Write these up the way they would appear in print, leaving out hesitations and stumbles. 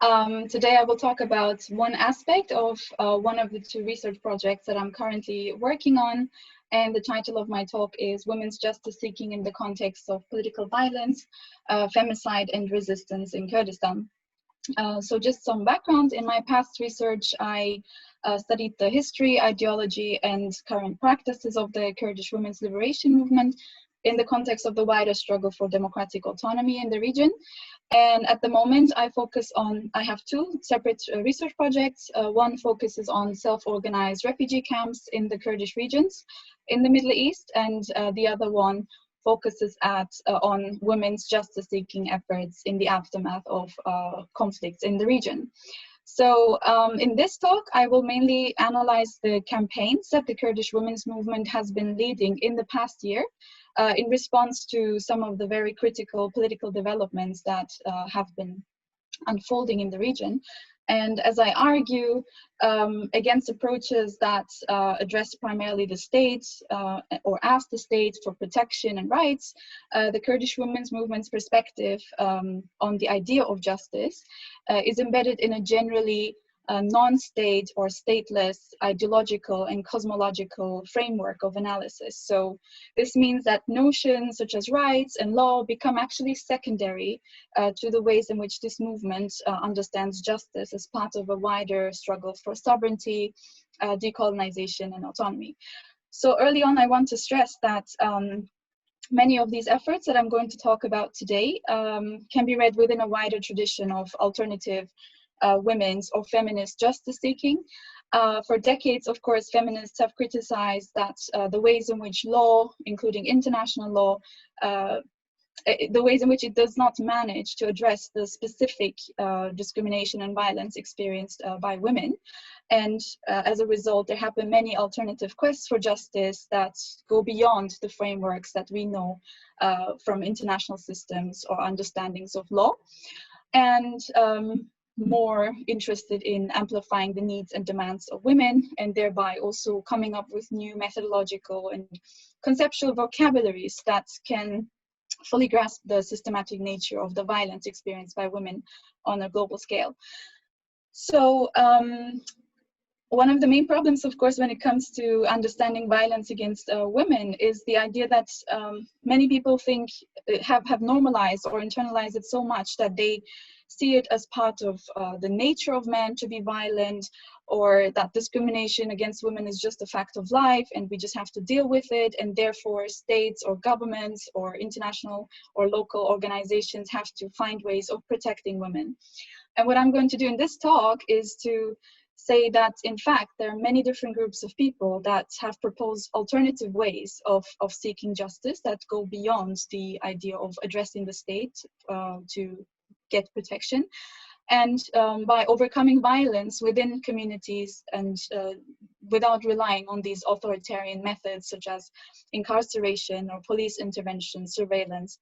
Today I will talk about one aspect of one of the two research projects that I'm currently working on, and the title of my talk is Women's Justice Seeking in the Context of Political Violence, Femicide and Resistance in Kurdistan. So just some background. In my past research, I studied the history, ideology, and current practices of the Kurdish women's liberation movement in the context of the wider struggle for democratic autonomy in the region. And at the moment, I have two separate research projects. One focuses on self-organized refugee camps in the Kurdish regions in the Middle East, and the other one focuses on women's justice-seeking efforts in the aftermath of conflicts in the region. So in this talk, I will mainly analyze the campaigns that the Kurdish women's movement has been leading in the past year in response to some of the very critical political developments that have been unfolding in the region. And as I argue against approaches that address primarily the state or ask the state for protection and rights, the Kurdish women's movement's perspective on the idea of justice is embedded in a generally non-state or stateless ideological and cosmological framework of analysis. So this means that notions such as rights and law become actually secondary to the ways in which this movement understands justice as part of a wider struggle for sovereignty, decolonization, and autonomy. So early on, I want to stress that many of these efforts that I'm going to talk about today can be read within a wider tradition of alternative women's or feminist justice seeking. For decades, of course, feminists have criticized that the ways in which law, including international law, the ways in which it does not manage to address the specific discrimination and violence experienced by women. And as a result, there have been many alternative quests for justice that go beyond the frameworks that we know from international systems or understandings of law. And more interested in amplifying the needs and demands of women, and thereby also coming up with new methodological and conceptual vocabularies that can fully grasp the systematic nature of the violence experienced by women on a global scale. So one of the main problems, of course, when it comes to understanding violence against women is the idea that many people think have normalized or internalized it so much that they see it as part of the nature of men to be violent, or that discrimination against women is just a fact of life and we just have to deal with it, and therefore states or governments or international or local organizations have to find ways of protecting women. And what I'm going to do in this talk is to say that, in fact, there are many different groups of people that have proposed alternative ways of seeking justice that go beyond the idea of addressing the state to get protection. And by overcoming violence within communities and without relying on these authoritarian methods such as incarceration or police intervention, surveillance,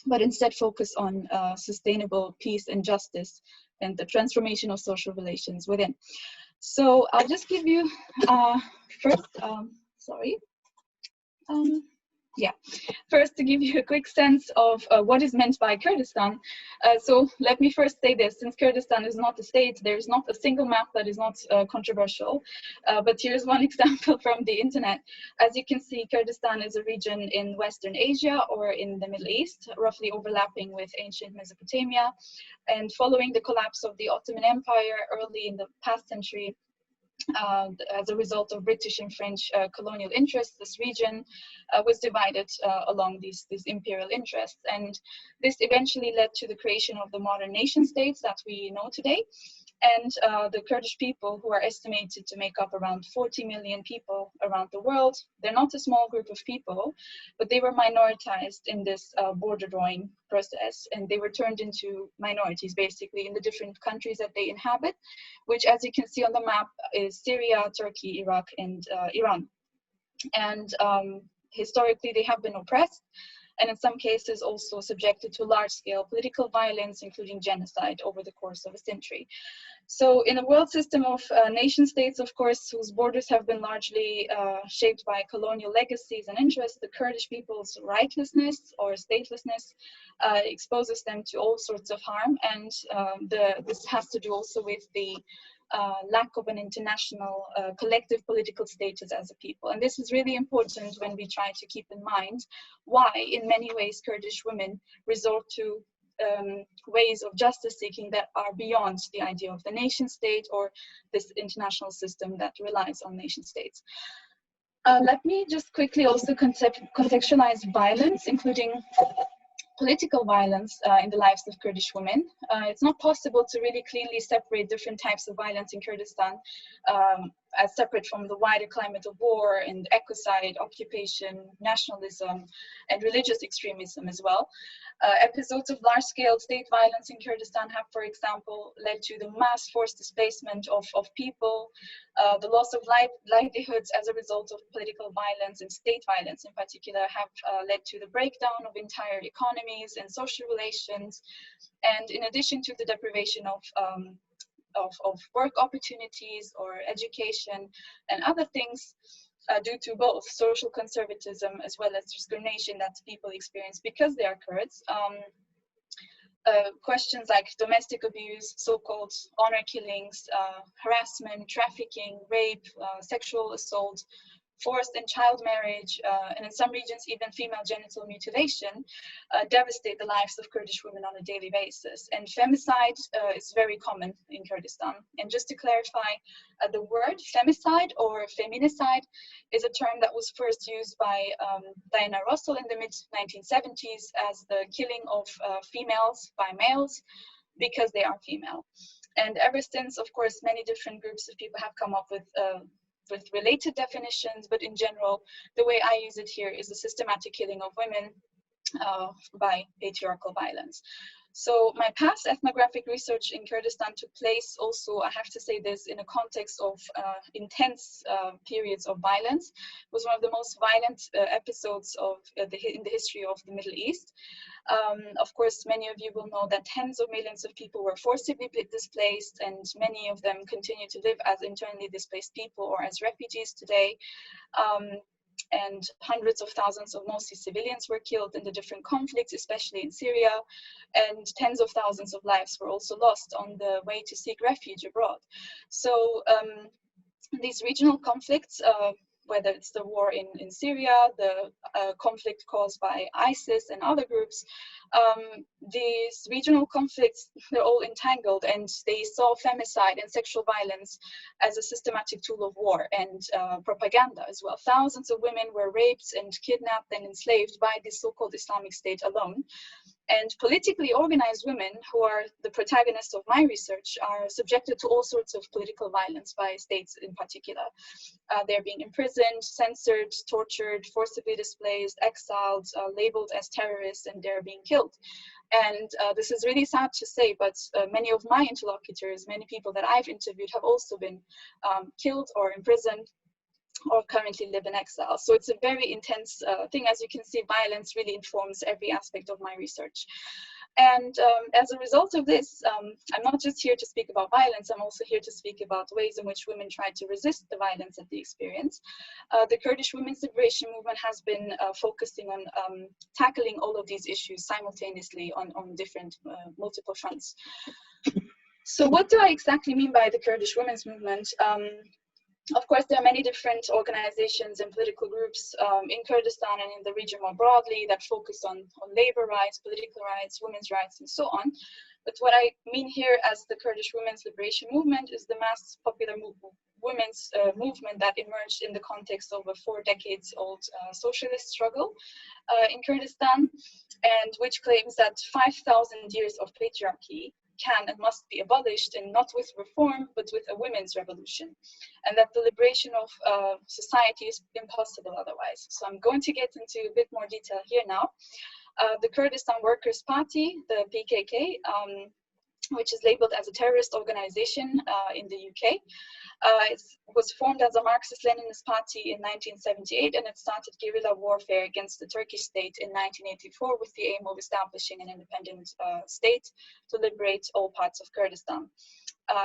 but instead focus on sustainable peace and justice and the transformation of social relations within. So I'll just give you first, first to give you a quick sense of what is meant by Kurdistan. So let me first say this: since Kurdistan is not a state, there is not a single map that is not controversial. But here's one example from the internet. As you can see, Kurdistan is a region in Western Asia or in the Middle East, roughly overlapping with ancient Mesopotamia. And following the collapse of the Ottoman Empire early in the past century, as a result of British and French colonial interests, this region was divided along these imperial interests. And this eventually led to the creation of the modern nation states that we know today. And the Kurdish people, who are estimated to make up around 40 million people around the world, they're not a small group of people, but they were minoritized in this border drawing process, and they were turned into minorities basically in the different countries that they inhabit, which, as you can see on the map, is Syria, Turkey, Iraq, and Iran. And historically, they have been oppressed. and in some cases also subjected to large-scale political violence, including genocide, over the course of a century. So in a world system of nation states, of course, whose borders have been largely shaped by colonial legacies and interests, the Kurdish people's rightlessness or statelessness exposes them to all sorts of harm. And this has to do also with the lack of an international collective political status as a people. And this is really important when we try to keep in mind why, in many ways, Kurdish women resort to ways of justice seeking that are beyond the idea of the nation state or this international system that relies on nation states. Let me just quickly also contextualize violence, including political violence in the lives of Kurdish women. It's not possible to really cleanly separate different types of violence in Kurdistan as separate from the wider climate of war and ecocide, occupation, nationalism, and religious extremism as well. Episodes of large-scale state violence in Kurdistan have, for example, led to the mass forced displacement of people, the loss of livelihoods as a result of political violence, and state violence in particular have led to the breakdown of entire economies and social relations. And in addition to the deprivation of work opportunities or education and other things, due to both social conservatism as well as discrimination that people experience because they are Kurds. Questions like domestic abuse, so-called honor killings, harassment, trafficking, rape, sexual assault, forced and child marriage, and in some regions even female genital mutilation, devastate the lives of Kurdish women on a daily basis. And femicide is very common in Kurdistan. And just to clarify, the word femicide or feminicide is a term that was first used by Diana Russell in the mid-1970s as the killing of females by males because they are female. And ever since, of course, many different groups of people have come up with related definitions, but in general, the way I use it here is the systematic killing of women by patriarchal violence. So my past ethnographic research in Kurdistan took place also, I have to say this, in a context of intense periods of violence. It was one of the most violent episodes in the history of the Middle East. Of course, many of you will know that tens of millions of people were forcibly displaced, and many of them continue to live as internally displaced people or as refugees today. And hundreds of thousands of mostly civilians were killed in the different conflicts, especially in Syria, and tens of thousands of lives were also lost on the way to seek refuge abroad. So these regional conflicts, whether it's the war in Syria, the conflict caused by ISIS and other groups, these regional conflicts, they're all entangled, and they saw femicide and sexual violence as a systematic tool of war and propaganda as well. Thousands of women were raped and kidnapped and enslaved by the so-called Islamic State alone. And politically organized women, who are the protagonists of my research, are subjected to all sorts of political violence by states in particular. They're being imprisoned, censored, tortured, forcibly displaced, exiled, labeled as terrorists, and they're being killed. And this is really sad to say, but many of my interlocutors, many people that I've interviewed have also been killed or imprisoned or currently live in exile. So it's a very intense thing. As you can see, violence really informs every aspect of my research. And as a result of this, I'm not just here to speak about violence, I'm also here to speak about ways in which women try to resist the violence that they experience. The Kurdish women's liberation movement has been focusing on tackling all of these issues simultaneously on different multiple fronts. So what do I exactly mean by the Kurdish women's movement? Of course, there are many different organizations and political groups in Kurdistan and in the region more broadly that focus on labor rights, political rights, women's rights, and so on. But what I mean here as the Kurdish Women's Liberation Movement is the mass popular women's movement that emerged in the context of a 4 decades old socialist struggle in Kurdistan, and which claims that 5,000 years of patriarchy can and must be abolished, and not with reform, but with a women's revolution, and that the liberation of society is impossible otherwise. So I'm going to get into a bit more detail here now. The Kurdistan Workers' Party, the PKK, which is labeled as a terrorist organization in the UK. It was formed as a Marxist-Leninist party in 1978, and it started guerrilla warfare against the Turkish state in 1984 with the aim of establishing an independent state to liberate all parts of Kurdistan.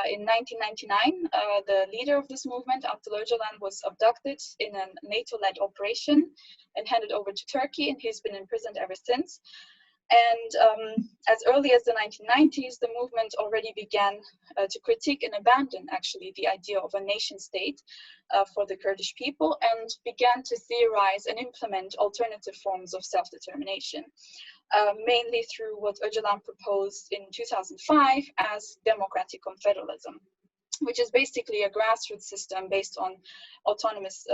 In 1999, the leader of this movement, Abdullah Öcalan, was abducted in a NATO-led operation and handed over to Turkey, and he's been imprisoned ever since. And as early as the 1990s, the movement already began to critique and abandon, actually, the idea of a nation state for the Kurdish people, and began to theorize and implement alternative forms of self-determination, mainly through what Öcalan proposed in 2005 as democratic confederalism, which is basically a grassroots system based on autonomous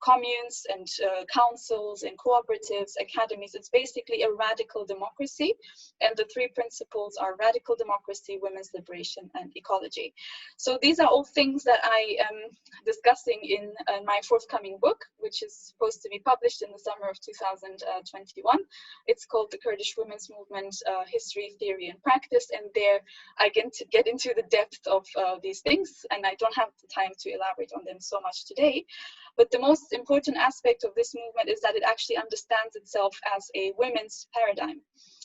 communes and councils and cooperatives, academies. It's basically a radical democracy, and the three principles are radical democracy, women's liberation, and ecology. So these are all things that I am discussing in my forthcoming book, which is supposed to be published in the summer of 2021. It's called The Kurdish Women's Movement, History, Theory, and Practice, and there I get into the depth of these things, and I don't have the time to elaborate on them so much today. But the most important aspect of this movement is that it actually understands itself as a women's paradigm.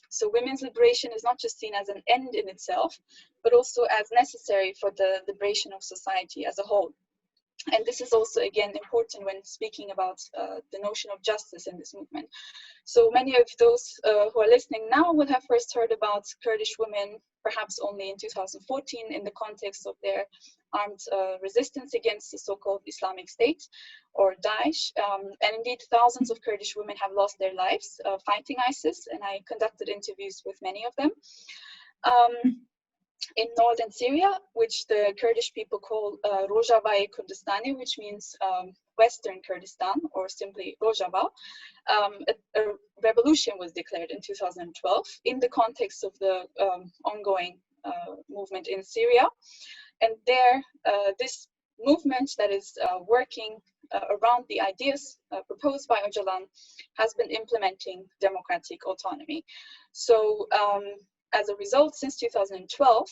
So women's liberation is not just seen as an end in itself, but also as necessary for the liberation of society as a whole. And this is also, again, important when speaking about the notion of justice in this movement. So many of those who are listening now will have first heard about Kurdish women, perhaps only in 2014, in the context of their armed resistance against the so-called Islamic State, or Daesh. And indeed, thousands of Kurdish women have lost their lives fighting ISIS, and I conducted interviews with many of them. In northern Syria, which the Kurdish people call Rojava Kurdistani, which means Western Kurdistan, or simply Rojava, a revolution was declared in 2012 in the context of the ongoing movement in Syria. And there, this movement that is working around the ideas proposed by Öcalan has been implementing democratic autonomy. So as a result, since 2012,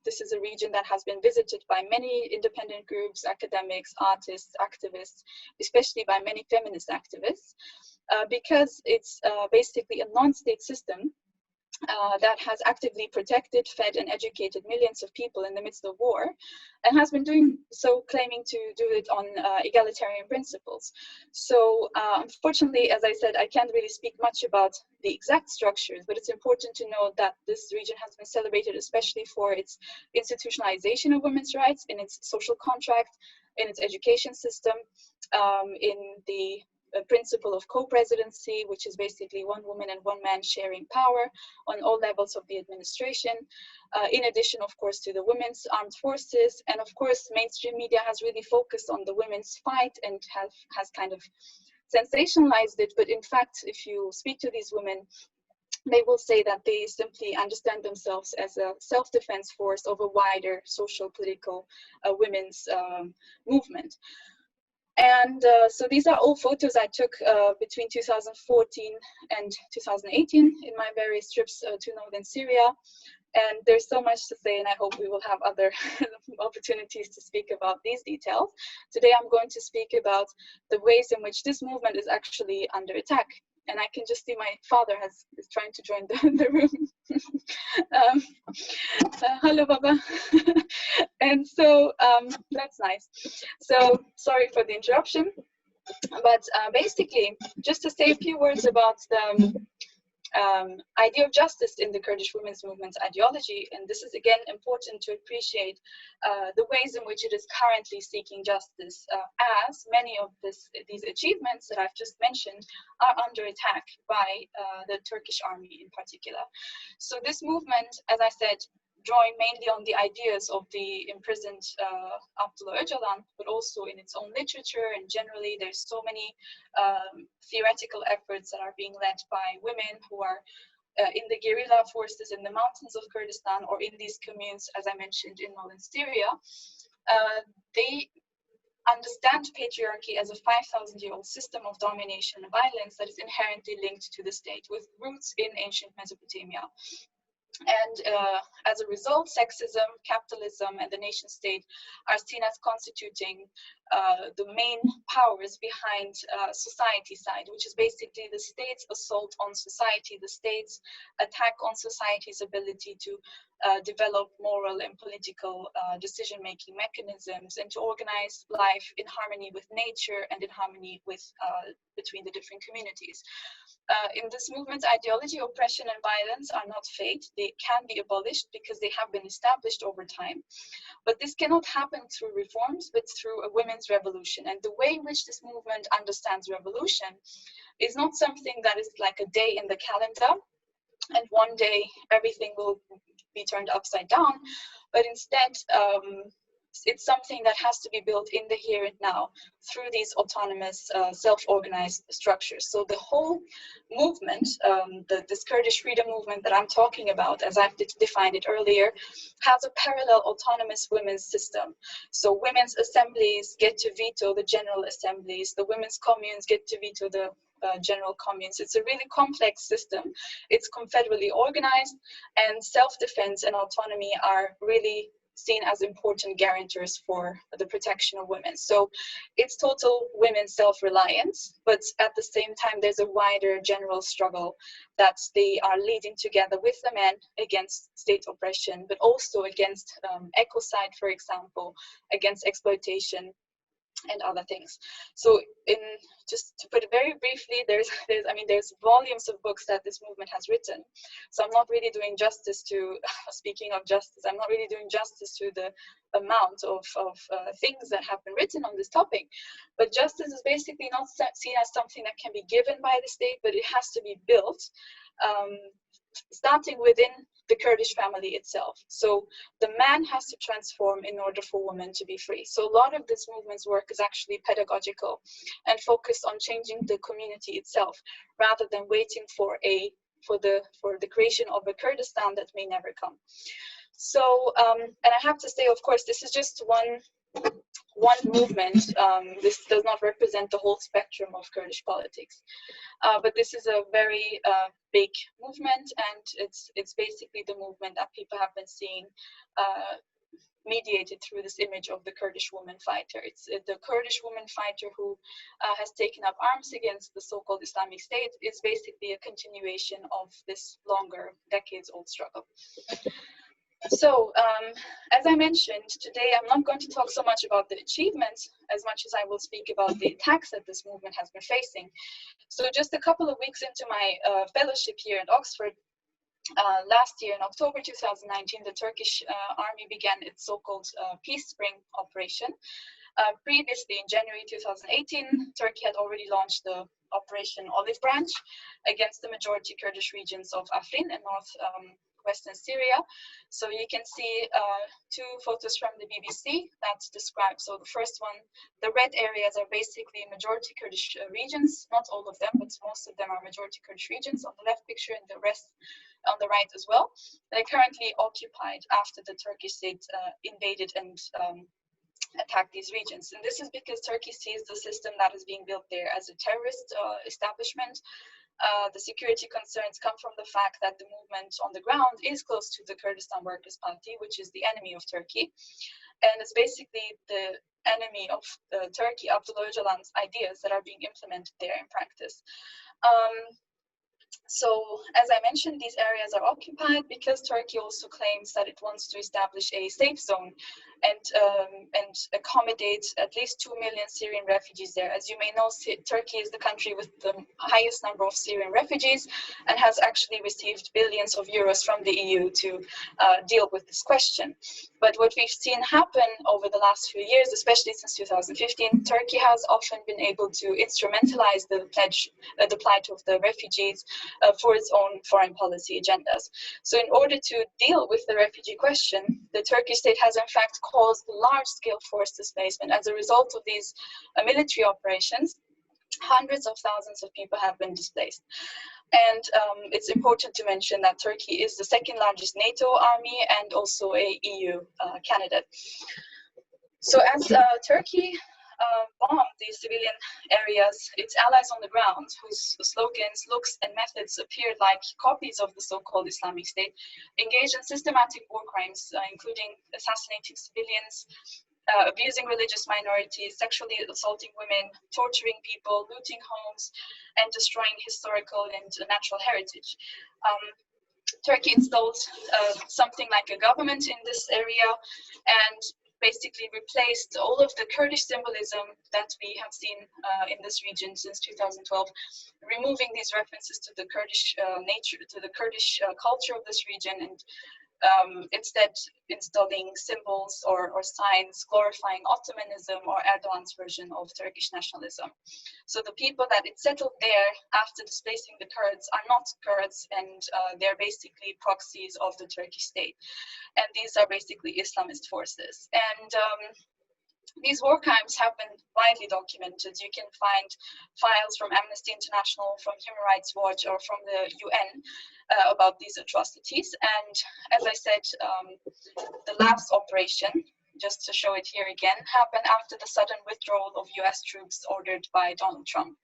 this is a region that has been visited by many independent groups, academics, artists, activists, especially by many feminist activists, because it's basically a non-state system that has actively protected, fed, and educated millions of people in the midst of war, and has been doing so, claiming to do it on egalitarian principles. So unfortunately, as I said, I can't really speak much about the exact structures, but it's important to know that this region has been celebrated especially for its institutionalization of women's rights, in its social contract, in its education system, in the principle of co-presidency, which is basically one woman and one man sharing power on all levels of the administration, in addition, of course, to the women's armed forces. And of course, mainstream media has really focused on the women's fight and has kind of sensationalized it. But in fact, if you speak to these women, they will say that they simply understand themselves as a self-defense force of a wider social, political women's movement. And so these are all photos I took between 2014 and 2018 in my various trips to northern Syria. And there's so much to say, and I hope we will have other opportunities to speak about these details. Today, I'm going to speak about the ways in which this movement is actually under attack. And I can just see my father is trying to join the room. Hello, Baba. And so that's nice. So sorry for the interruption. But basically, just to say a few words about the idea of justice in the Kurdish women's movement ideology, and this is again important to appreciate the ways in which it is currently seeking justice, as many of these achievements that I've just mentioned are under attack by the Turkish army in particular. So this movement, as I said, drawing mainly on the ideas of the imprisoned Abdullah Öcalan, but also in its own literature, and generally there's so many theoretical efforts that are being led by women who are in the guerrilla forces in the mountains of Kurdistan, or in these communes, as I mentioned, in northern Syria. They understand patriarchy as a 5,000-year-old system of domination and violence that is inherently linked to the state, with roots in ancient Mesopotamia. And as a result, sexism, capitalism, and the nation state are seen as constituting the main powers behind society side, which is basically the state's assault on society, the state's attack on society's ability to develop moral and political decision-making mechanisms and to organize life in harmony with nature and in harmony with between the different communities. In this movement, ideology, oppression, and violence are not fate. They can be abolished because they have been established over time. But this cannot happen through reforms, but through a women's revolution. And the way in which this movement understands revolution is not something that is like a day in the calendar, and one day everything will be turned upside down, but instead, it's something that has to be built in the here and now through these autonomous self-organized structures. So the whole movement, this Kurdish freedom movement that I'm talking about, as I've defined it earlier, has a parallel autonomous women's system. So women's assemblies get to veto the general assemblies, the women's communes get to veto the general communes. It's a really complex system. It's confederally organized, and self-defense and autonomy are really seen as important guarantors for the protection of women. So it's total women's self-reliance, but at the same time, there's a wider general struggle that they are leading together with the men against state oppression, but also against ecocide, for example, against exploitation and other things. So just to put it very briefly, there's volumes of books that this movement has written. So I'm not really doing justice to, speaking of justice, I'm not really doing justice to the amount of things that have been written on this topic. But justice is basically not seen as something that can be given by the state, but it has to be built, starting within the Kurdish family itself. So the man has to transform in order for women to be free. So a lot of this movement's work is actually pedagogical and focused on changing the community itself, rather than waiting for the creation of a Kurdistan that may never come. So, and I have to say, of course, this is just one movement. This does not represent the whole spectrum of Kurdish politics. But this is a very big movement, and it's basically the movement that people have been seeing mediated through this image of the Kurdish woman fighter. It's the Kurdish woman fighter who has taken up arms against the so-called Islamic State is basically a continuation of this longer, decades-old struggle. So, as I mentioned, today I'm not going to talk so much about the achievements as much as I will speak about the attacks that this movement has been facing. So just a couple of weeks into my fellowship here at Oxford, last year in October 2019, the Turkish army began its so-called Peace Spring operation. Previously, in January 2018, Turkey had already launched the Operation Olive Branch against the majority Kurdish regions of Afrin and northwestern Syria. So you can see two photos from the BBC that describe, so the first one, the red areas are basically majority Kurdish regions, not all of them, but most of them are majority Kurdish regions on the left picture, and the rest on the right as well. They're currently occupied after the Turkish state invaded and attack these regions. And this is because Turkey sees the system that is being built there as a terrorist establishment. The security concerns come from the fact that the movement on the ground is close to the Kurdistan Workers' Party, which is the enemy of Turkey. And it's basically the enemy of Turkey, Abdullah Öcalan's ideas that are being implemented there in practice. So, as I mentioned, these areas are occupied because Turkey also claims that it wants to establish a safe zone and accommodate at least 2 million Syrian refugees there. As you may know, Turkey is the country with the highest number of Syrian refugees and has actually received billions of euros from the EU to deal with this question. But what we've seen happen over the last few years, especially since 2015, Turkey has often been able to instrumentalize the plight of the refugees for its own foreign policy agendas. So in order to deal with the refugee question, the Turkish state has in fact caused large-scale forced displacement. As a result of these military operations, hundreds of thousands of people have been displaced. And it's important to mention that Turkey is the second largest NATO army and also a EU candidate. So as Turkey bombed these civilian areas, its allies on the ground, whose slogans, looks, and methods appeared like copies of the so-called Islamic State, engaged in systematic war crimes, including assassinating civilians, abusing religious minorities, sexually assaulting women, torturing people, looting homes, and destroying historical and natural heritage. Turkey installed something like a government in this area and basically replaced all of the Kurdish symbolism that we have seen in this region since 2012, removing these references to the Kurdish nature, to the Kurdish culture of this region, and instead installing symbols or signs glorifying Ottomanism or Erdogan's version of Turkish nationalism. So the people that it settled there after displacing the Kurds are not Kurds, and they're basically proxies of the Turkish state. And these are basically Islamist forces. And these war crimes have been widely documented. You can find files from Amnesty International, from Human Rights Watch, or from the UN about these atrocities. And as I said, the last operation, just to show it here again, happened after the sudden withdrawal of US troops ordered by Donald Trump.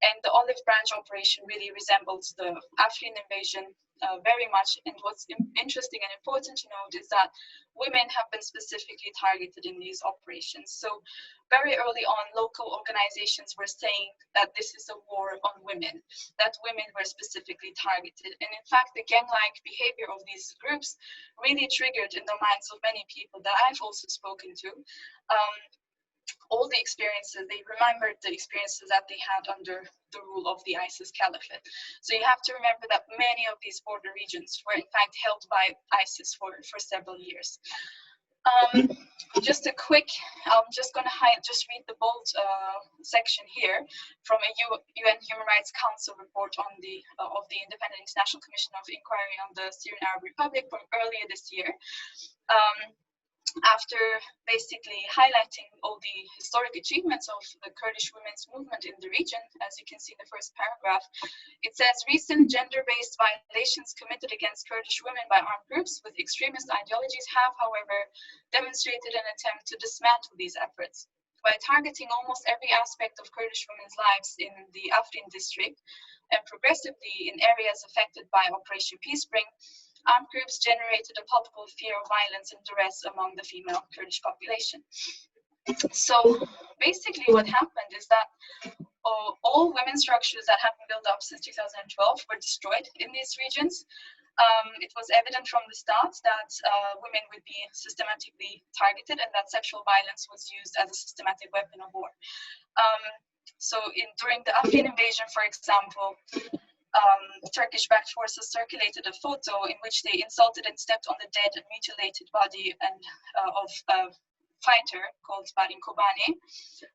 And the Olive Branch operation really resembles the Afrin invasion very much. And what's interesting and important to note is that women have been specifically targeted in these operations. So very early on, local organizations were saying that this is a war on women, that women were specifically targeted. And in fact, the gang-like behavior of these groups really triggered in the minds of many people that I've also spoken to, all the experiences. They remembered the experiences that they had under the rule of the ISIS caliphate. So you have to remember that many of these border regions were in fact held by ISIS for several years. Just a quick, I'm just going to read the bold section here from a UN Human Rights Council report on of the Independent International Commission of Inquiry on the Syrian Arab Republic from earlier this year. After basically highlighting all the historic achievements of the Kurdish women's movement in the region, as you can see in the first paragraph, it says recent gender-based violations committed against Kurdish women by armed groups with extremist ideologies have, however, demonstrated an attempt to dismantle these efforts. By targeting almost every aspect of Kurdish women's lives in the Afrin district and progressively in areas affected by Operation Peace Spring, armed groups generated a palpable fear of violence and duress among the female Kurdish population. So basically what happened is that all women's structures that had been built up since 2012 were destroyed in these regions. It was evident from the start that women would be systematically targeted and that sexual violence was used as a systematic weapon of war. So during the Afrin invasion, for example, Turkish-backed forces circulated a photo in which they insulted and stepped on the dead and mutilated body of a fighter called Barin Kobani.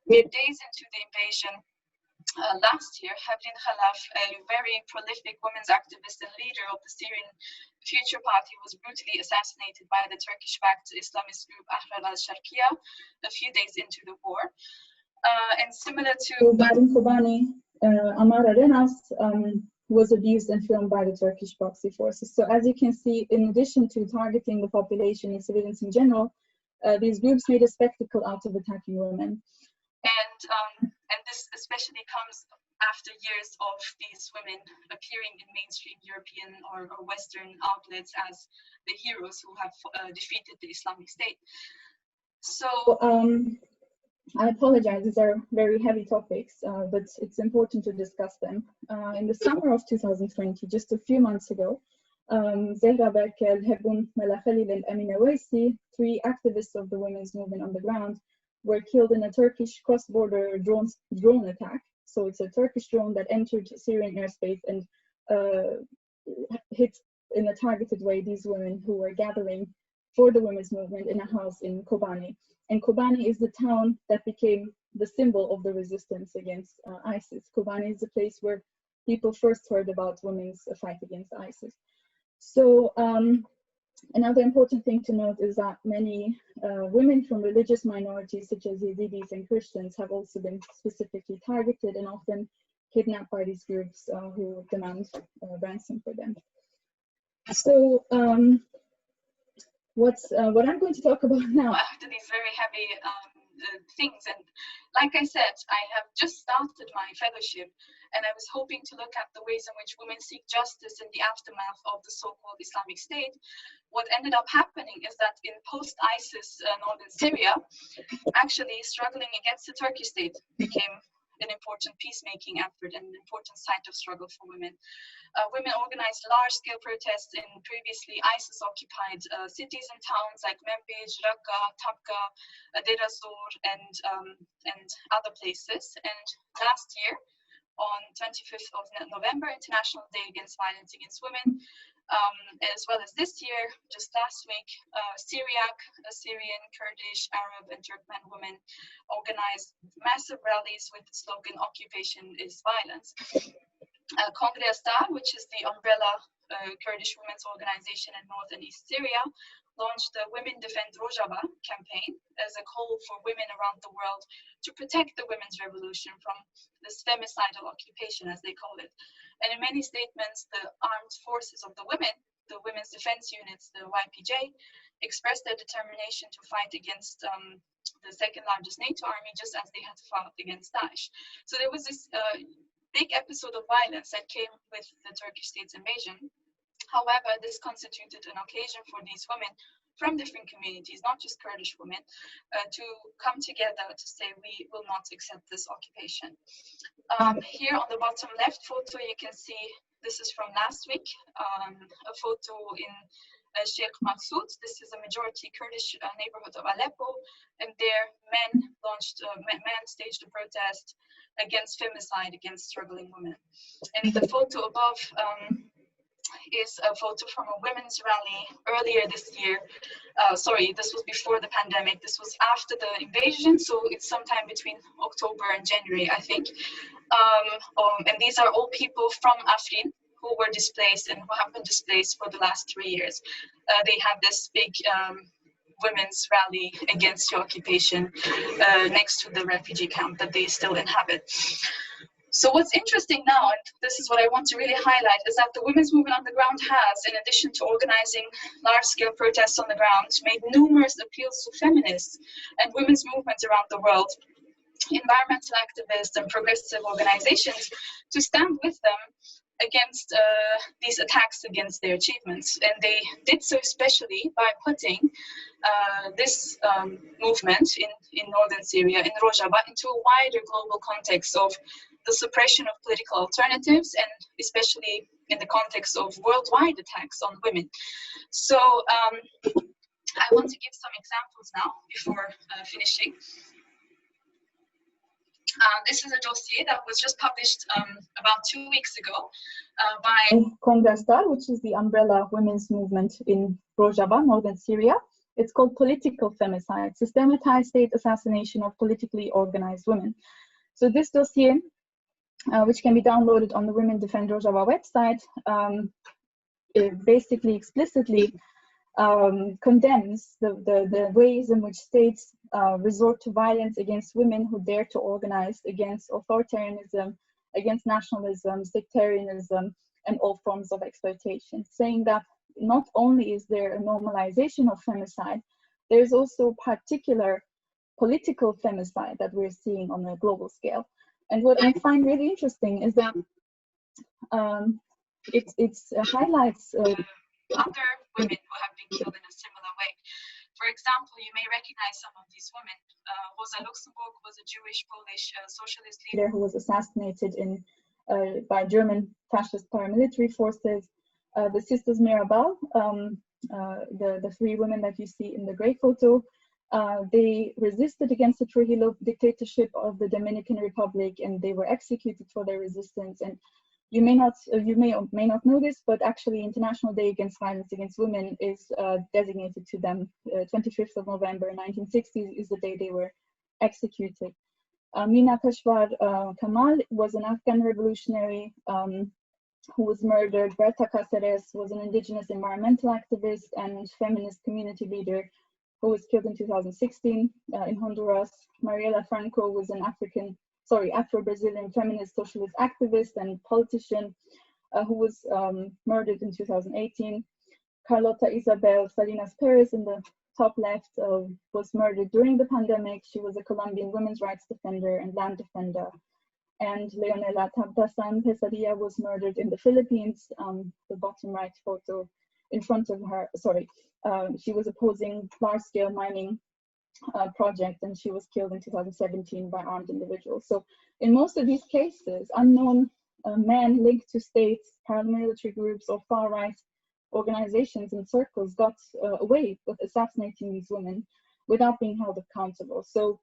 Mere days into the invasion last year, Hevrin Khalaf, a very prolific women's activist and leader of the Syrian Future Party, was brutally assassinated by the Turkish-backed Islamist group Ahrar al-Sharqiya a few days into the war. And similar to Barin Kobani, Amar Arenas was abused and filmed by the Turkish proxy forces. So as you can see, in addition to targeting the population and civilians in general, these groups made a spectacle out of attacking women. And this especially comes after years of these women appearing in mainstream European or Western outlets as the heroes who have defeated the Islamic State. So I apologize, these are very heavy topics, but it's important to discuss them. In the summer of 2020, just a few months ago, Zehra Berkel, Hebun Melakhalil, and Amina Waisi, 3 activists of the women's movement on the ground, were killed in a Turkish cross-border drone attack. So it's a Turkish drone that entered Syrian airspace and hit in a targeted way these women who were gathering for the women's movement in a house in Kobani. And Kobani is the town that became the symbol of the resistance against ISIS. Kobani is the place where people first heard about women's fight against ISIS. So another important thing to note is that many women from religious minorities such as Yazidis and Christians have also been specifically targeted and often kidnapped by these groups who demand ransom for them. So what I'm going to talk about now. After these very heavy things. And like I said, I have just started my fellowship, and I was hoping to look at the ways in which women seek justice in the aftermath of the so-called Islamic State. What ended up happening is that in post-ISIS northern Syria, actually struggling against the Turkish state became an important peacemaking effort and an important site of struggle for women. Women organized large-scale protests in previously ISIS-occupied cities and towns like Manbij, Raqqa, Tabqa, Deir ez-Zor, and other places. And last year, on 25th of November, International Day Against Violence Against Women, as well as this year, just last week, Syriac, Assyrian, Kurdish, Arab, and Turkmen women organized massive rallies with the slogan "Occupation is Violence." Kongre Astar, which is the umbrella Kurdish women's organization in North and East Syria, launched the Women Defend Rojava campaign as a call for women around the world to protect the women's revolution from this femicidal occupation, as they call it. And in many statements, the armed forces of the women's defense units, the YPJ, expressed their determination to fight against the second largest NATO army, just as they had fought against Daesh. So there was this big episode of violence that came with the Turkish state's invasion. However, this constituted an occasion for these women from different communities, not just Kurdish women, to come together to say we will not accept this occupation. Here on the bottom left photo, you can see, this is from last week, a photo in Sheikh Maksud. This is a majority Kurdish neighborhood of Aleppo, and there men staged a protest against femicide, against struggling women. And the photo above is a photo from a women's rally earlier this year. Sorry, this was before the pandemic. This was after the invasion, so it's sometime between October and January, I think. And these are all people from Afrin who were displaced and who have been displaced for the last 3 years. They have this big women's rally against the occupation next to the refugee camp that they still inhabit. So what's interesting now, and this is what I want to really highlight, is that the women's movement on the ground has, in addition to organizing large-scale protests on the ground, made numerous appeals to feminists and women's movements around the world, environmental activists and progressive organizations, to stand with them against these attacks against their achievements. And they did so especially by putting this movement in northern Syria, in Rojava, into a wider global context of the suppression of political alternatives, and especially in the context of worldwide attacks on women. So I want to give some examples now before finishing. This is a dossier that was just published about 2 weeks ago by Kongre Astar, which is the umbrella women's movement in Rojava, northern Syria. It's called Political Femicide, Systematized State Assassination of Politically Organized Women. So this dossier, which can be downloaded on the Women Defend Rojava website, it basically explicitly condemns the ways in which states resort to violence against women who dare to organize against authoritarianism, against nationalism, sectarianism, and all forms of exploitation, saying that not only is there a normalization of femicide, there's also particular political femicide that we're seeing on a global scale. And what I find really interesting is that it highlights other women who have been killed in a similar way. For example, you may recognize some of these women. Rosa Luxemburg was a Jewish Polish socialist leader who was assassinated by German fascist paramilitary forces. The Sisters Mirabal, the 3 women that you see in the gray photo, they resisted against the Trujillo dictatorship of the Dominican Republic, and they were executed for their resistance. And you may or may not know this, but actually International Day Against Violence Against Women is designated to them. 25th of November 1960 is the day they were executed. Mina Kashwar Kamal was an Afghan revolutionary who was murdered. Berta Cáceres was an indigenous environmental activist and feminist community leader who was killed in 2016 in Honduras. Mariela Franco was an Afro-Brazilian feminist socialist activist and politician who was murdered in 2018. Carlota Isabel Salinas Perez in the top left was murdered during the pandemic. She was a Colombian women's rights defender and land defender. And Leonela Tabtasan Pesadilla was murdered in the Philippines. The bottom right photo in front of her, sorry, she was opposing large-scale mining project, and she was killed in 2017 by armed individuals. So in most of these cases, unknown men linked to states, paramilitary groups, or far-right organizations and circles got away with assassinating these women without being held accountable. So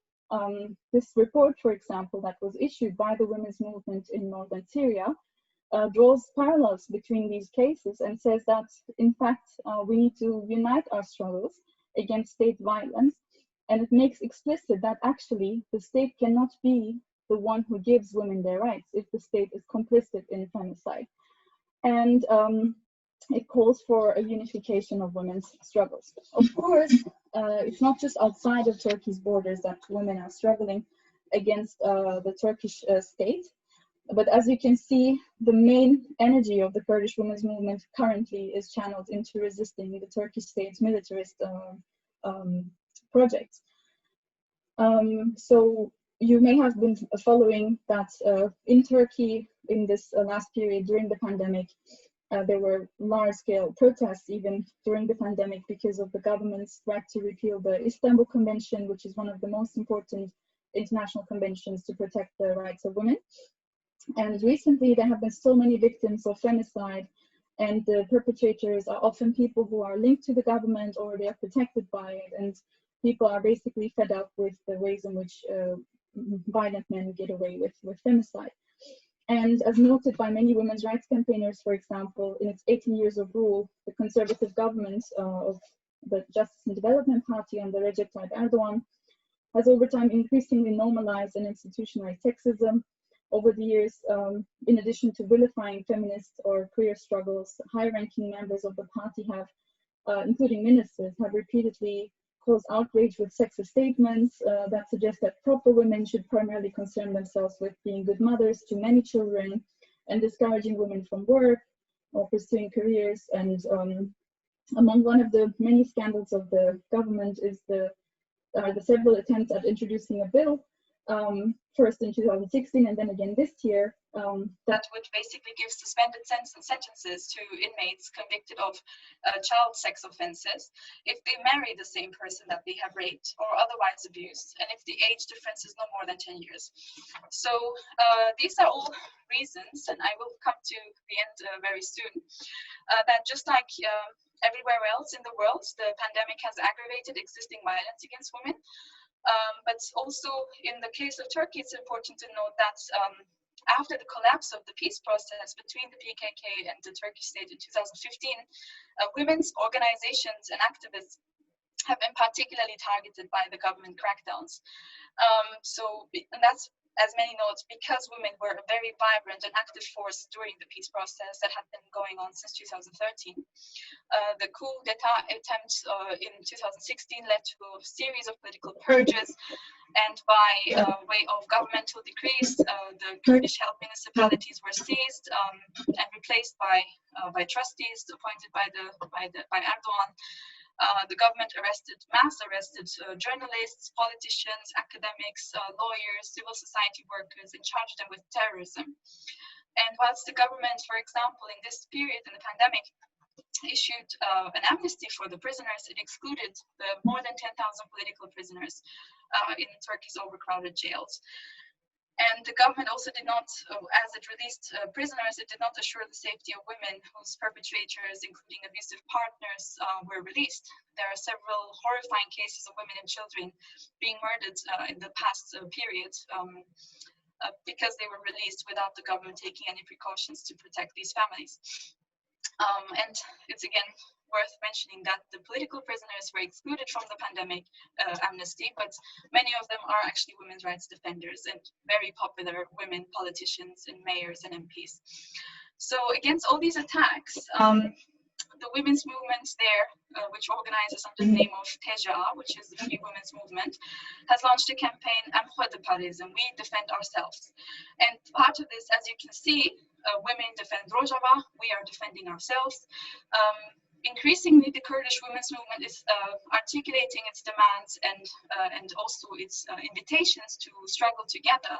this report, for example, that was issued by the women's movement in northern Syria draws parallels between these cases and says that, in fact, we need to unite our struggles against state violence. And it makes explicit that actually the state cannot be the one who gives women their rights if the state is complicit in femicide. And it calls for a unification of women's struggles. Of course, it's not just outside of Turkey's borders that women are struggling against the Turkish state. But as you can see, the main energy of the Kurdish women's movement currently is channeled into resisting the Turkish state's militarist projects. So you may have been following that in Turkey in this last period during the pandemic, there were large-scale protests even during the pandemic because of the government's threat to repeal the Istanbul Convention, which is one of the most important international conventions to protect the rights of women. And recently there have been so many victims of femicide, and the perpetrators are often people who are linked to the government or they are protected by it, and people are basically fed up with the ways in which violent men get away with femicide. And as noted by many women's rights campaigners, for example, in its 18 years of rule, the conservative government of the Justice and Development Party under Recep Tayyip Erdogan has over time increasingly normalized and institutionalized sexism. Over the years, in addition to vilifying feminist or queer struggles, high-ranking members of the party have, including ministers, have repeatedly caused outrage with sexist statements that suggest that proper women should primarily concern themselves with being good mothers to many children and discouraging women from work or pursuing careers. And among one of the many scandals of the government is the several attempts at introducing a bill, first in 2016 and then again this year, that would basically give suspended sentences to inmates convicted of child sex offenses if they marry the same person that they have raped or otherwise abused, and if the age difference is no more than 10 years. So these are all reasons, and I will come to the end very soon, that just like everywhere else in the world, the pandemic has aggravated existing violence against women. But also in the case of Turkey, it's important to note that after the collapse of the peace process between the PKK and the Turkish state in 2015, women's organizations and activists have been particularly targeted by the government crackdowns. And that's, as many note, because women were a very vibrant and active force during the peace process that had been going on since 2013. The coup d'etat attempt in 2016 led to a series of political purges, and by way of governmental decrees, the Kurdish held municipalities were seized and replaced by trustees appointed by Erdogan. The government mass arrested journalists, politicians, academics, lawyers, civil society workers, and charged them with terrorism. And whilst the government, for example, in this period in the pandemic, issued an amnesty for the prisoners, it excluded the more than 10,000 political prisoners in Turkey's overcrowded jails. And the government also did not, as it released prisoners, it did not assure the safety of women whose perpetrators, including abusive partners, were released. There are several horrifying cases of women and children being murdered in the past period because they were released without the government taking any precautions to protect these families. And it's again worth mentioning that the political prisoners were excluded from the pandemic amnesty, but many of them are actually women's rights defenders and very popular women politicians and mayors and MPs. So against all these attacks, the women's movement there, which organizes under the name of Teja, which is the Free Women's Movement, has launched a campaign, we defend ourselves. And part of this, as you can see, women defend Rojava, we are defending ourselves. increasingly, the Kurdish women's movement is articulating its demands and also its invitations to struggle together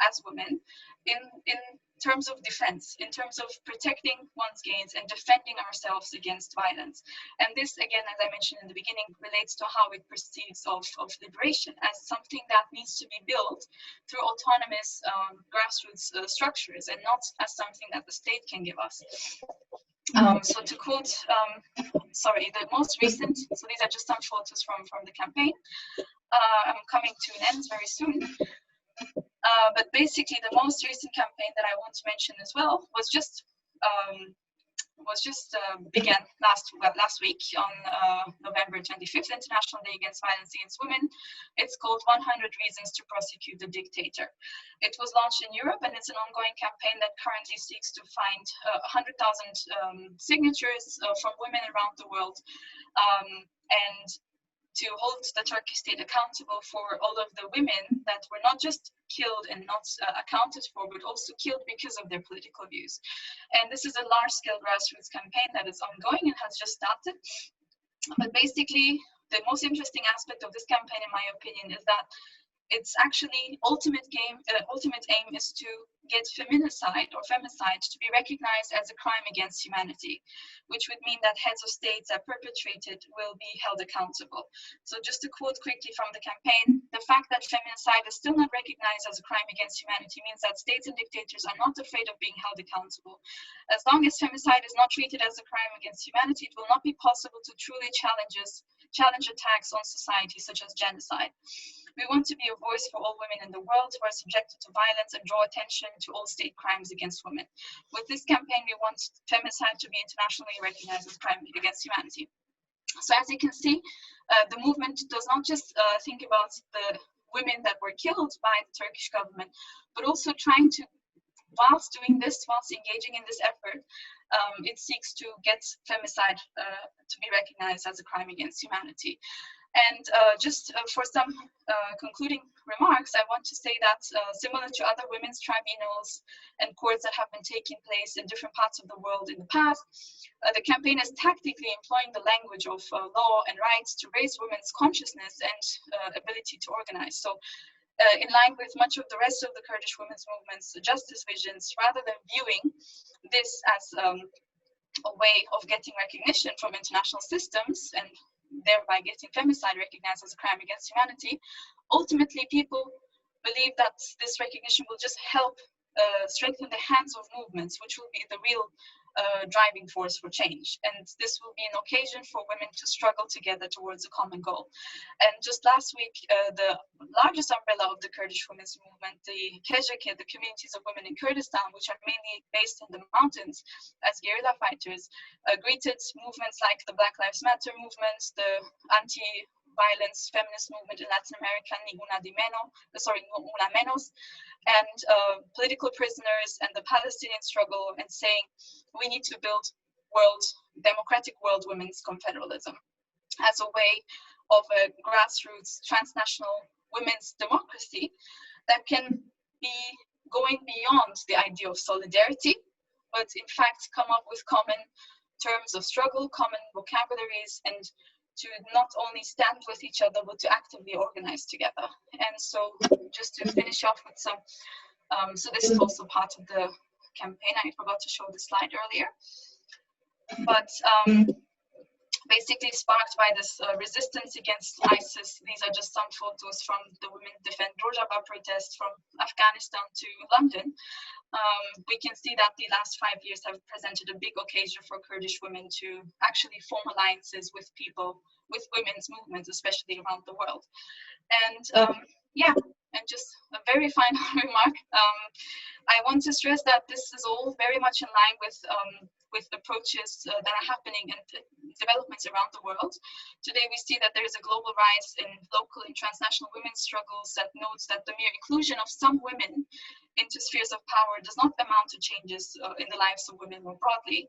as women in terms of defense, in terms of protecting one's gains and defending ourselves against violence. And this, again, as I mentioned in the beginning, relates to how it perceives of liberation as something that needs to be built through autonomous grassroots structures and not as something that the state can give us. So to quote, the most recent, so these are just some photos from the campaign. I'm coming to an end very soon. But basically, the most recent campaign that I want to mention as well was just began last week on November 25th, International Day Against Violence Against Women. It's called 100 Reasons to Prosecute the Dictator. It was launched in Europe, and it's an ongoing campaign that currently seeks to find 100,000 signatures from women around the world, and to hold the Turkish state accountable for all of the women that were not just killed and not accounted for, but also killed because of their political views. And this is a large-scale grassroots campaign that is ongoing and has just started. But basically, the most interesting aspect of this campaign, in my opinion, is that its actually ultimate aim is to get feminicide or femicide to be recognized as a crime against humanity, which would mean that heads of states that perpetrate it will be held accountable. So just to quote quickly from the campaign, the fact that feminicide is still not recognized as a crime against humanity means that states and dictators are not afraid of being held accountable. As long as femicide is not treated as a crime against humanity, it will not be possible to truly challenge attacks on society such as genocide. We want to be a voice for all women in the world who are subjected to violence and draw attention to all state crimes against women. With this campaign, we want femicide to be internationally recognized as a crime against humanity. So as you can see, the movement does not just think about the women that were killed by the Turkish government, but also trying to, whilst doing this, whilst engaging in this effort, it seeks to get femicide to be recognized as a crime against humanity. And just for some concluding remarks, I want to say that similar to other women's tribunals and courts that have been taking place in different parts of the world in the past, the campaign is tactically employing the language of law and rights to raise women's consciousness and ability to organize. So in line with much of the rest of the Kurdish women's movement's justice visions, rather than viewing this as a way of getting recognition from international systems and thereby getting femicide recognized as a crime against humanity, ultimately people believe that this recognition will just help strengthen the hands of movements, which will be the real driving force for change. And this will be an occasion for women to struggle together towards a common goal. And just last week, the largest umbrella of the Kurdish women's movement, the KJK, the communities of women in Kurdistan, which are mainly based in the mountains as guerrilla fighters, greeted movements like the Black Lives Matter movement, the anti-violence feminist movement in Latin America, Una Menos, and political prisoners and the Palestinian struggle, and saying we need to build democratic world women's confederalism as a way of a grassroots transnational women's democracy that can be going beyond the idea of solidarity, but in fact come up with common terms of struggle, common vocabularies, and to not only stand with each other, but to actively organize together. And so just to finish off with some, so this is also part of the campaign. I forgot to show the slide earlier. But basically sparked by this resistance against ISIS, these are just some photos from the Women Defend Rojava protest from Afghanistan to London. We can see that the last 5 years have presented a big occasion for Kurdish women to actually form alliances with people, with women's movements, especially around the world. And yeah, and just a very final remark. I want to stress that this is all very much in line with approaches that are happening and developments around the world. Today we see that there is a global rise in local and transnational women's struggles that notes that the mere inclusion of some women into spheres of power does not amount to changes in the lives of women more broadly,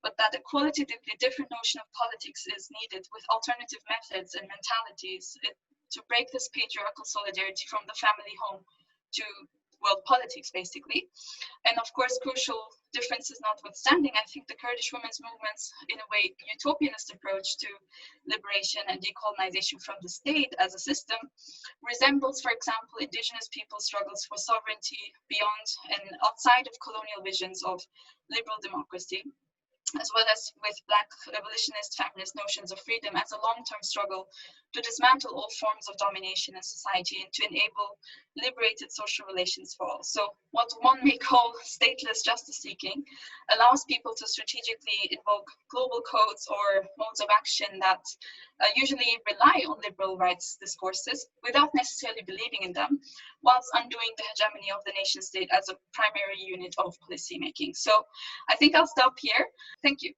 but that a qualitatively different notion of politics is needed with alternative methods and mentalities to break this patriarchal solidarity from the family home to world politics, basically. And of course, crucial differences notwithstanding, I think the Kurdish women's movement's, in a way, utopianist approach to liberation and decolonization from the state as a system resembles, for example, indigenous people's struggles for sovereignty beyond and outside of colonial visions of liberal democracy, as well as with Black abolitionist feminist notions of freedom as a long-term struggle to dismantle all forms of domination in society and to enable liberated social relations for all. So what one may call stateless justice seeking allows people to strategically invoke global codes or modes of action that usually rely on liberal rights discourses without necessarily believing in them, whilst undoing the hegemony of the nation state as a primary unit of policymaking. So I think I'll stop here. Thank you.